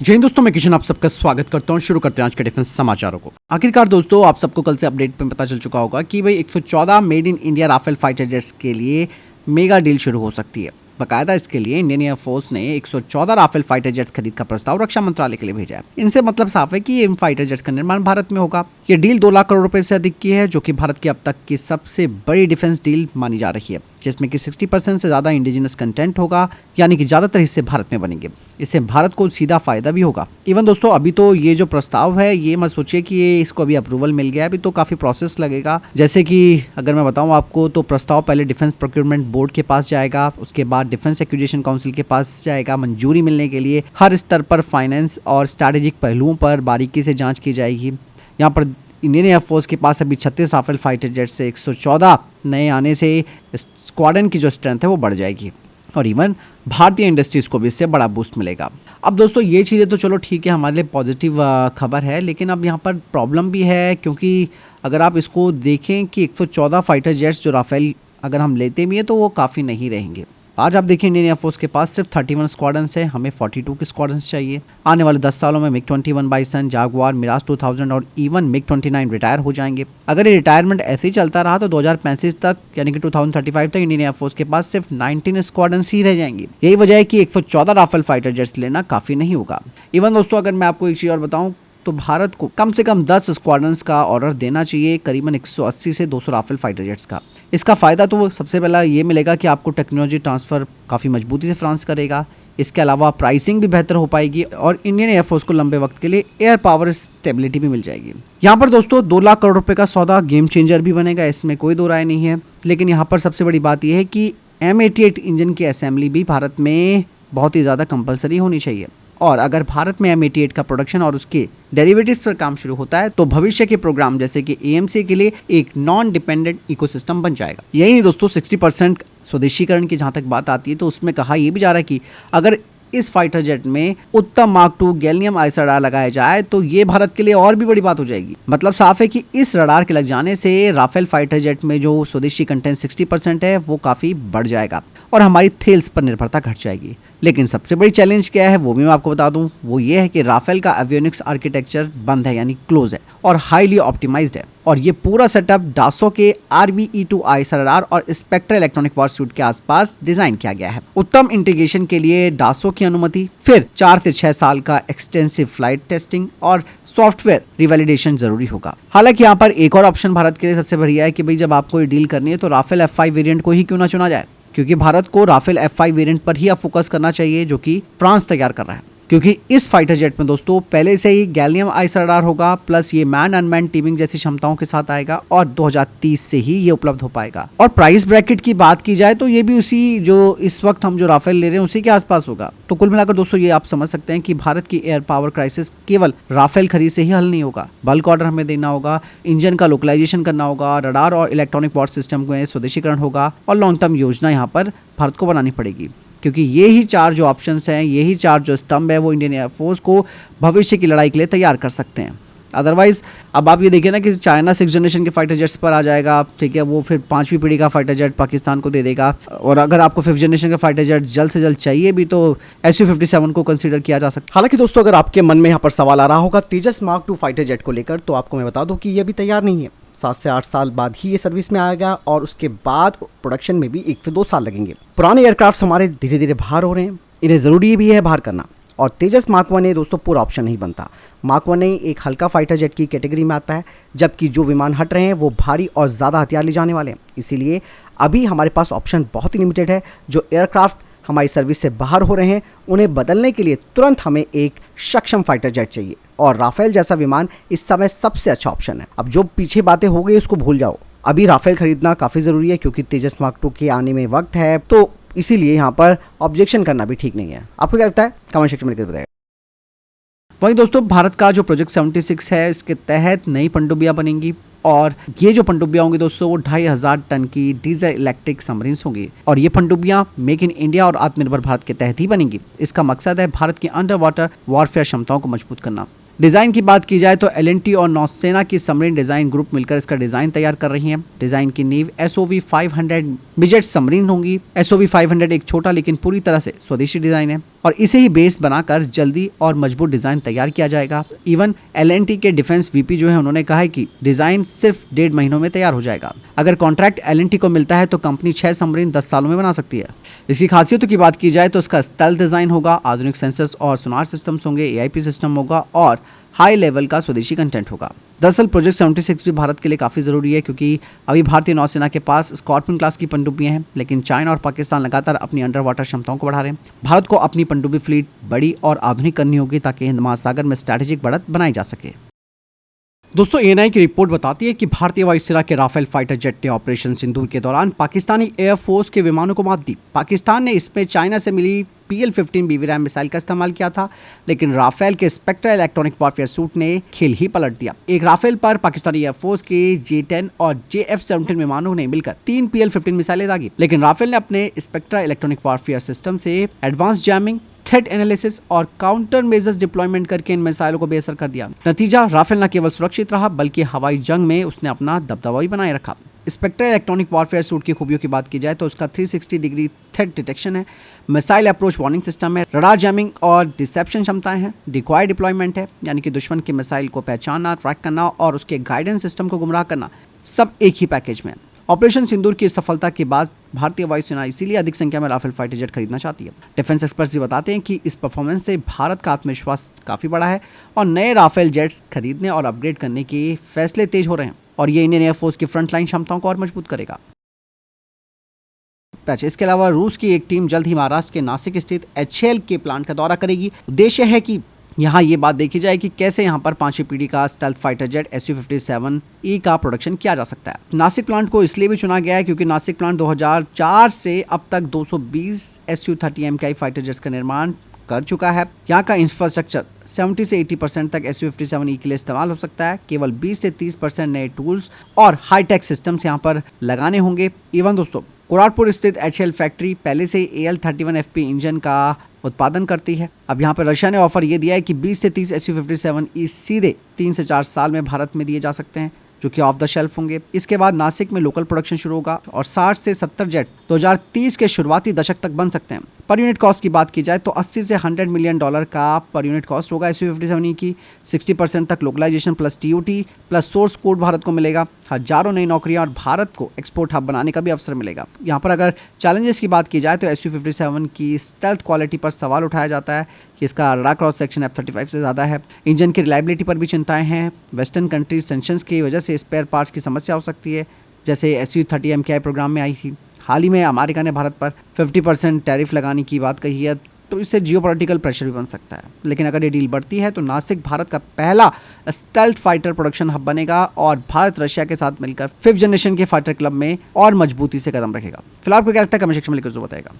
जय हिंद दोस्तों, मैं किशन आप सबका स्वागत करता हूं। शुरू करते हैं आज के डिफेंस समाचारों को। आखिरकार दोस्तों, आप सबको कल से अपडेट पे पता चल चुका होगा कि भाई 114 made in India Rafale fighter jets के लिए मेगा डील शुरू हो सकती है। बकायदा इसके लिए इंडियन एयरफोर्स ने 114 राफेल फाइटर जेट्स खरीद का प्रस्ताव रक्षा मंत्रालय के लिए भेजा है। इनसे मतलब साफ है कि इन फाइटर जेट्स का निर्माण भारत में होगा। ये डील 2 लाख करोड़ रुपए से अधिक की है, जो कि भारत की अब तक की सबसे बड़ी डिफेंस डील मानी जा रही है, जिसमें कि 60% से ज़्यादा इंडिजिनस कंटेंट होगा, यानी कि ज़्यादातर हिस्से भारत में बनेंगे। इससे भारत को सीधा फायदा भी होगा। इवन दोस्तों, अभी तो ये जो प्रस्ताव है, ये मत सोचिए कि ये इसको अभी अप्रूवल मिल गया है, अभी तो काफ़ी प्रोसेस लगेगा। जैसे कि अगर मैं बताऊं आपको, तो प्रस्ताव पहले डिफेंस प्रोक्योरमेंट बोर्ड के पास जाएगा, उसके बाद डिफेंस एक्विजिशन काउंसिल के पास जाएगा। मंजूरी मिलने के लिए हर स्तर पर फाइनेंस और स्ट्रैटेजिक पहलुओं पर बारीकी से जाँच की जाएगी। यहाँ पर इंडियन एयरफोर्स के पास अभी 36 राफेल फाइटर जेट से 114 नए आने से स्क्वाड्रन की जो स्ट्रेंथ है वो बढ़ जाएगी, और इवन भारतीय इंडस्ट्रीज़ को भी इससे बड़ा बूस्ट मिलेगा। अब दोस्तों, ये चीज़ें तो चलो ठीक है, हमारे लिए पॉजिटिव खबर है, लेकिन अब यहाँ पर प्रॉब्लम भी है, क्योंकि अगर आप इसको देखें कि 114 फाइटर जेट्स जो राफेल अगर हम लेते भी हैं तो वो काफ़ी नहीं रहेंगे। आज आप देखिए, इंडियन एयरफोर्स के पास सिर्फ 31 स्क्वाड्रन्स है, हमें 42 के स्क्वाड्रन्स चाहिए। आने वाले 10 सालों में मिग-21 बाइसन, जागुआर, मिराज 2000 और इवन मिग-29 रिटायर हो जाएंगे। अगर ये रिटायरमेंट ऐसे ही चलता रहा तो 2035 तक, यानी कि 2035 तक इंडियन एयरफोर्स के पास सिर्फ 19 स्क्वाड्रन्स ही रह जाएंगे। यही वजह है कि 114 राफेल फाइटर जेट्स लेना काफ़ी नहीं होगा। इवन दोस्तों, अगर मैं आपको एक चीज़ और बताऊँ, तो भारत को कम से कम 10 स्क्वाड्रन्स का ऑर्डर देना चाहिए, करीबन 180 से 200 राफेल फाइटर जेट्स का। इसका फ़ायदा तो सबसे पहला ये मिलेगा कि आपको टेक्नोलॉजी ट्रांसफ़र काफ़ी मजबूती से फ्रांस करेगा। इसके अलावा प्राइसिंग भी बेहतर हो पाएगी, और इंडियन एयरफोर्स को लंबे वक्त के लिए एयर पावर स्टेबिलिटी भी मिल जाएगी। यहाँ पर दोस्तों 2 लाख करोड़ रुपए का सौदा गेम चेंजर भी बनेगा, इसमें कोई दो राय नहीं है। लेकिन यहाँ पर सबसे बड़ी बात यह है कि M88 इंजन की असेंबली भी भारत में बहुत ही ज़्यादा कंपलसरी होनी चाहिए, और अगर भारत में M88 का प्रोडक्शन और उसके डेरिवेटिव्स पर काम शुरू होता है तो भविष्य के प्रोग्राम जैसे कि AMC के लिए एक नॉन डिपेंडेंट इकोसिस्टम बन जाएगा। यही नहीं दोस्तों, 60% स्वदेशीकरण की जहाँ तक बात आती है तो उसमें कहा यह भी जा रहा है कि अगर इस फाइटर जेट में उत्तम मार्क 2 गैलियम आइस रडार लगाया जाए तो ये भारत के लिए और भी बड़ी बात हो जाएगी। मतलब साफ है कि इस रडार के लग जाने से राफेल फाइटर जेट में जो स्वदेशी कंटेंट 60% है वो काफ़ी बढ़ जाएगा, और हमारी थेल्स पर निर्भरता घट जाएगी। लेकिन सबसे बड़ी चैलेंज क्या है वो भी मैं आपको बता दूं, वो ये है कि राफेल का एवियोनिक्स आर्किटेक्चर बंद है, यानी क्लोज है और हाईली ऑप्टिमाइज्ड है, और ये पूरा सेटअप डासो के RBE2 आइस रडार और स्पेक्ट्रा इलेक्ट्रॉनिक वॉर सूट के आसपास डिजाइन किया गया है। उत्तम इंटीग्रेशन के लिए डासो की अनुमति, फिर 4 से 6 साल का एक्सटेंसिव फ्लाइट टेस्टिंग और सॉफ्टवेयर रिवैलिडेशन जरूरी होगा। हालांकि यहाँ पर एक और ऑप्शन भारत के लिए सबसे बढ़िया है कि भाई जब आपको ये डील करनी है तो राफेल F5 वेरिएंट को ही क्यों ना चुना जाए, क्योंकि भारत को राफेल F5 वेरिएंट पर ही अब फोकस करना चाहिए, जो कि फ्रांस तैयार कर रहा है। क्योंकि इस फाइटर जेट में दोस्तों पहले से ही गैलियम आइस रडार होगा, प्लस ये मैन अनमैन टीमिंग जैसी क्षमताओं के साथ आएगा, और 2030 से ही ये उपलब्ध हो पाएगा। और प्राइस ब्रैकेट की बात की जाए तो ये भी उसी जो इस वक्त हम जो राफेल ले रहे हैं उसी के आसपास होगा। तो कुल मिलाकर दोस्तों ये आप समझ सकते हैं कि भारत की एयर पावर क्राइसिस केवल राफेल खरीद से ही हल नहीं होगा। बल्क ऑर्डर हमें देना होगा, इंजन का लोकलाइजेशन करना होगा, रडार और इलेक्ट्रॉनिक वॉर सिस्टम में स्वदेशीकरण होगा, और लॉन्ग टर्म योजना यहाँ पर भारत को बनानी पड़ेगी। क्योंकि ये ही 4 जो ऑप्शंस हैं, यही 4 जो स्तंभ है, वो इंडियन एयरफोर्स को भविष्य की लड़ाई के लिए तैयार कर सकते हैं। अदरवाइज अब आप ये देखिए ना कि चाइना 6th जनरेशन के फाइटर जेट्स पर आ जाएगा, ठीक है, वो फिर 5वीं पीढ़ी का फाइटर जेट पाकिस्तान को दे देगा, और अगर आपको 5th जनरेशन का फाइटर जेट जल्द से जल्द चाहिए भी तो Su-57 को कंसीडर किया जा सकता है। हालांकि दोस्तों, अगर आपके मन में यहाँ पर सवाल आ रहा होगा तेजस मार्क 2 फाइटर जेट को लेकर, तो आपको मैं बता दूं कि ये अभी तैयार नहीं है। 7 से 8 साल बाद ही ये सर्विस में आएगा, और उसके बाद प्रोडक्शन में भी 1 से 2 साल लगेंगे। पुराने एयरक्राफ्ट हमारे धीरे धीरे बाहर हो रहे हैं, इन्हें ज़रूरी भी है बाहर करना, और तेजस मार्क 1 दोस्तों पूरा ऑप्शन नहीं बनता। मार्क 1 एक हल्का फाइटर जेट की कैटेगरी में आता है, जबकि जो विमान हट रहे हैं वो भारी और ज़्यादा हथियार ले जाने वाले हैं। इसीलिए अभी हमारे पास ऑप्शन बहुत ही लिमिटेड है। जो एयरक्राफ्ट हमारी सर्विस से बाहर हो रहे हैं उन्हें बदलने के लिए तुरंत हमें एक सक्षम फाइटर जेट चाहिए, और राफेल जैसा विमान इस समय सबसे अच्छा ऑप्शन है। अब जो पीछे बातें हो गई उसको भूल जाओ, अभी राफेल खरीदना काफ़ी ज़रूरी है, क्योंकि तेजस मार्क 2 के आने में वक्त है, तो इसीलिए यहाँ पर ऑब्जेक्शन करना भी ठीक नहीं है। आपको क्या लगता है, कमेंट सेक्शन में बताइए। वहीं दोस्तों, भारत का जो प्रोजेक्ट 76 है, इसके तहत नई पनडुब्बियां बनेंगी, और ये जो पनडुब्बियां होंगी दोस्तों वो 2500 टन की डीजल इलेक्ट्रिक सबमरीन्स होंगी, और ये पनडुब्बियां मेक इन इंडिया और आत्मनिर्भर भारत के तहत ही बनेंगी। इसका मकसद है भारत की अंडर वाटर वॉरफेयर क्षमताओं को मजबूत करना। डिज़ाइन की बात की जाए तो L&T और नौसेना की सबमरीन डिज़ाइन ग्रुप मिलकर इसका डिज़ाइन तैयार कर रही हैं। डिज़ाइन की नींव SOV 500 मिजेट सबमरीन होंगी। SOV 500 एक छोटा लेकिन पूरी तरह से स्वदेशी डिज़ाइन है और इसे ही बेस बनाकर जल्दी और मजबूत डिजाइन तैयार किया जाएगा। इवन L&T के डिफेंस वीपी जो है उन्होंने कहा है कि डिजाइन सिर्फ 1.5 महीनों में तैयार हो जाएगा। अगर कॉन्ट्रैक्ट L&T को मिलता है तो कंपनी 6 सबमरीन 10 सालों में बना सकती है। इसकी खासियतों की बात की जाए तो इसका स्टेल्थ डिजाइन होगा, आधुनिक सेंसर्स और सोनार सिस्टम्स होंगे, AIP सिस्टम होगा और हाई लेवल का स्वदेशी कंटेंट होगा। दरअसल प्रोजेक्ट 76 भी भारत के लिए काफ़ी ज़रूरी है, क्योंकि अभी भारतीय नौसेना के पास स्कॉर्पियन क्लास की पनडुब्बियां हैं, लेकिन चाइना और पाकिस्तान लगातार अपनी अंडर वाटर क्षमताओं को बढ़ा रहे हैं। भारत को अपनी पनडुब्बी फ्लीट बड़ी और आधुनिक करनी होगी ताकि हिंद महासागर में स्ट्रैटेजिक बढ़त बनाई जा सके। दोस्तों, ANI की रिपोर्ट बताती है कि भारतीय वायुसेना के राफेल फाइटर जेट ने ऑपरेशन सिंदूर के दौरान पाकिस्तानी एयरफोर्स के विमानों को मात दी। पाकिस्तान ने इसमें चाइना से मिली PL-15 BB-RAM मिसाइल का इस्तेमाल किया था, लेकिन राफेल के स्पेक्ट्रा इलेक्ट्रॉनिक वॉरफेयर सूट ने खेल ही पलट दिया। एक राफेल पर पाकिस्तानी एयरफोर्स के J-10 और JF-17 विमानों ने मिलकर 3 PL-15 मिसाइलें दागी, लेकिन राफेल ने अपने स्पेक्ट्रा इलेक्ट्रॉनिक वॉरफेयर सिस्टम से एडवांस जैमिंग, थ्रेट एनालिसिस और काउंटर मेजर्स डिप्लॉयमेंट करके इन मिसाइलों को बेअसर कर दिया। नतीजा, राफेल न केवल सुरक्षित रहा बल्कि हवाई जंग में उसने अपना दबदबा भी बनाए रखा। स्पेक्ट्रा इलेक्ट्रॉनिक वॉरफेयर सूट की खूबियों की बात की जाए तो उसका 360 डिग्री थ्रेट डिटेक्शन है, मिसाइल अप्रोच वार्निंग सिस्टम है, रडार जैमिंग और डिसेप्शन क्षमताएं हैं, डिकॉय डिप्लॉयमेंट है, यानी कि दुश्मन की मिसाइल को पहचानना, ट्रैक करना और उसके गाइडेंस सिस्टम को गुमराह करना, सब एक ही पैकेज में है। ऑपरेशन सिंदूर की सफलता के बाद भारतीय वायुसेना इसीलिए अधिक संख्या में राफेल फाइटर जेट खरीदना चाहती है। डिफेंस एक्सपर्ट्स भी बताते हैं कि इस परफॉर्मेंस से भारत का आत्मविश्वास काफी बढ़ा है और नए राफेल जेट्स खरीदने और अपग्रेड करने के फैसले तेज हो रहे हैं और ये इंडियन एयरफोर्स की फ्रंटलाइन क्षमताओं को और मजबूत करेगा। इसके अलावा रूस की एक टीम जल्द ही महाराष्ट्र के नासिक स्थित HAL के प्लांट का दौरा करेगी। उद्देश्य है कि यहाँ ये बात देखी जाए कि कैसे यहाँ पर 5वीं पीढ़ी का स्टेल्थ फाइटर जेट Su-57E का प्रोडक्शन किया जा सकता है। नासिक प्लांट को इसलिए भी चुना गया है क्योंकि नासिक प्लांट 2004 से अब तक 220 Su-30 MKI फाइटर जेट्स का निर्माण कर चुका है। यहाँ का इंफ्रास्ट्रक्चर 70 से 80% तक Su-57E के लिए इस्तेमाल हो सकता है। केवल 20 से 30% नए टूल्स और हाईटेक सिस्टम्स यहाँ पर लगाने होंगे। इवन दोस्तों, कोराटपुर स्थित HAL फैक्ट्री पहले से AL-31FP इंजन का उत्पादन करती है। अब यहाँ पर रशिया ने ऑफर ये दिया है कि 20 से 30 Su-57E सीधे 3 से 4 साल में भारत में दिए जा सकते हैं, जो कि ऑफ द शेल्फ होंगे। इसके बाद नासिक में लोकल प्रोडक्शन शुरू होगा और 60 से 70 जेट 2030 के शुरुआती दशक तक बन सकते हैं। पर यूनिट कॉस्ट की बात की जाए तो 80 से $100 मिलियन का पर यूनिट कॉस्ट होगा Su-57E की। 60% तक localization plus TOT plus source code Bharat को मिलेगा। हजारों नई नौकरियां और भारत को एक्सपोर्ट हब बनाने का भी अवसर मिलेगा। यहाँ पर अगर चैलेंजेस की बात की जाए तो Su-57 की स्टेल्थ क्वालिटी पर सवाल उठाया जाता है कि इसका रडार क्रॉस सेक्शन F-35 से ज़्यादा है। इंजन की रिलायबिलिटी पर भी चिंताएं हैं। वेस्टर्न कंट्रीज सेंक्शंस की वजह से स्पेयर पार्ट्स की समस्या हो सकती है, जैसे Su-30 MKI प्रोग्राम में आई थी। हाल ही में अमेरिका ने भारत पर 50% टैरिफ लगाने की बात कही है, तो इससे जियोपॉलिटिकल प्रेशर भी बन सकता है। लेकिन अगर ये डील बढ़ती है तो नासिक भारत का पहला स्टेल्थ फाइटर प्रोडक्शन हब बनेगा और भारत रशिया के साथ मिलकर 5th जनरेशन के फाइटर क्लब में और मजबूती से कदम रखेगा। फिलहाल आपको क्या लगता है, कमेंट सेक्शन में लिखकर जरूर बताएगा।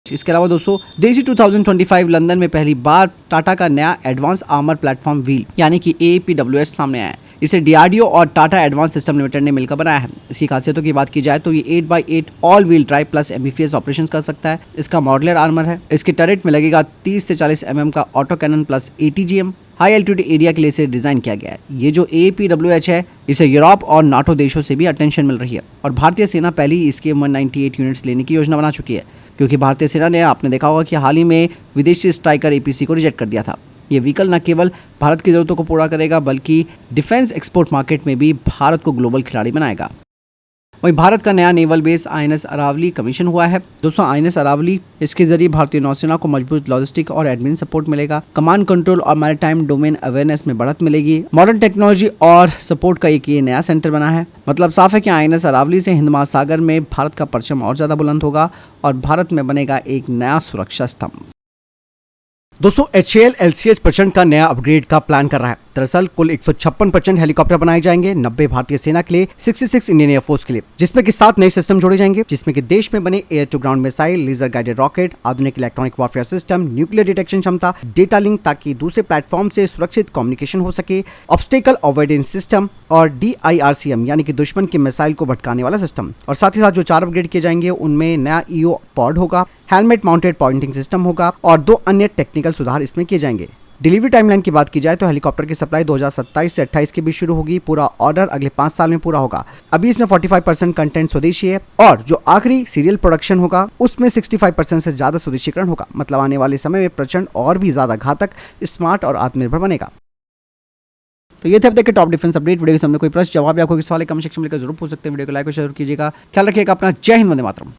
इसके अलावा दोस्तों, देसी 2025 लंदन में पहली बार टाटा का नया एडवांस आर्मर प्लेटफॉर्म व्हील यानी कि AAPWS सामने आया है। इसे DRDO और टाटा एडवांस सिस्टम लिमिटेड ने मिलकर बनाया है। इसकी खासियतों की बात की जाए तो ये 8x8 all wheel drive plus MBFS operations कर सकता है। इसका मॉडुलर आर्मर है। इसके टरेट में लगेगा 30 से 40 mm का auto cannon plus ATGM। High altitude area के लिए इसे डिजाइन किया गया है। ये जो AAPWH है, इसे यूरोप और नाटो देशों से भी अटेंशन मिल रही है और भारतीय सेना पहले ही इसके 198 यूनिट्स लेने की योजना बना चुकी है, क्योंकि भारतीय सेना ने, आपने देखा होगा कि हाल ही में विदेशी स्ट्राइकर APC को रिजेक्ट कर दिया था। ये व्हीकल न केवल भारत की ज़रूरतों को पूरा करेगा बल्कि डिफेंस एक्सपोर्ट मार्केट में भी भारत को ग्लोबल खिलाड़ी बनाएगा। वहीं भारत का नया naval base INS Aravali commission हुआ है। दोस्तों, INS अरावली, इसके जरिए भारतीय नौसेना को मजबूत लॉजिस्टिक और एडमिन सपोर्ट मिलेगा। कमांड कंट्रोल और मैरीटाइम डोमेन अवेयरनेस में बढ़त मिलेगी। मॉडर्न टेक्नोलॉजी और सपोर्ट का एक ये नया सेंटर बना है। मतलब साफ है कि INS अरावली से हिंद महासागर में भारत का परचम और ज्यादा बुलंद होगा और भारत में बनेगा एक नया सुरक्षा स्तंभ। दोस्तों, HAL LCH प्रचंड का नया अपग्रेड का प्लान कर रहा है। दरअसल कुल 156 प्रचंड हेलीकॉप्टर बनाए जाएंगे, 90 भारतीय सेना के लिए, 66 इंडियन एयरफोर्स के लिए, जिसमें कि 7 नए सिस्टम जोड़े जाएंगे, जिसमें कि देश में बने air to ground missile, laser guided rocket, आधुनिक electronic warfare system, nuclear detection क्षमता, डेटा लिंक ताकि दूसरे प्लेटफॉर्म से सुरक्षित कम्युनिकेशन हो सके, ऑब्स्टेकल अवॉइडेंस सिस्टम और DIRCM यानी कि दुश्मन की मिसाइल को भटकाने वाला सिस्टम। और साथ ही साथ जो 4 अपग्रेड किए जाएंगे उनमें नया EO पॉड होगा, हेलमेट माउंटेड पॉइंटिंग सिस्टम होगा और 2 अन्य टेक्निकल सुधार इसमें किए जाएंगे। डिलीवरी टाइमलाइन की बात की जाए तो हेलीकॉप्टर की सप्लाई 2027 से 28 के बीच शुरू होगी। पूरा ऑर्डर अगले 5 साल में पूरा होगा। अभी इसमें 45% कंटेंट स्वदेशी है और जो आखिरी सीरियल प्रोडक्शन होगा उसमें 65% से ज्यादा स्वदेशीकरण होगा। मतलब आने वाले समय में प्रचंड और भी ज्यादा घातक, स्मार्ट और आत्मनिर्भर बनेगा। तो ये थे अब तक के टॉप डिफेंस अपडेट। वीडियो के सामने कोई प्रश्न जवाब या कोई सवाल कमेंट सेक्शन में लिखकर जरूर पूछ सकते हैं। वीडियो को लाइक और शेयर कीजिएगा। ख्याल रखिएगा अपना। जय हिंद, वंदे मातरम।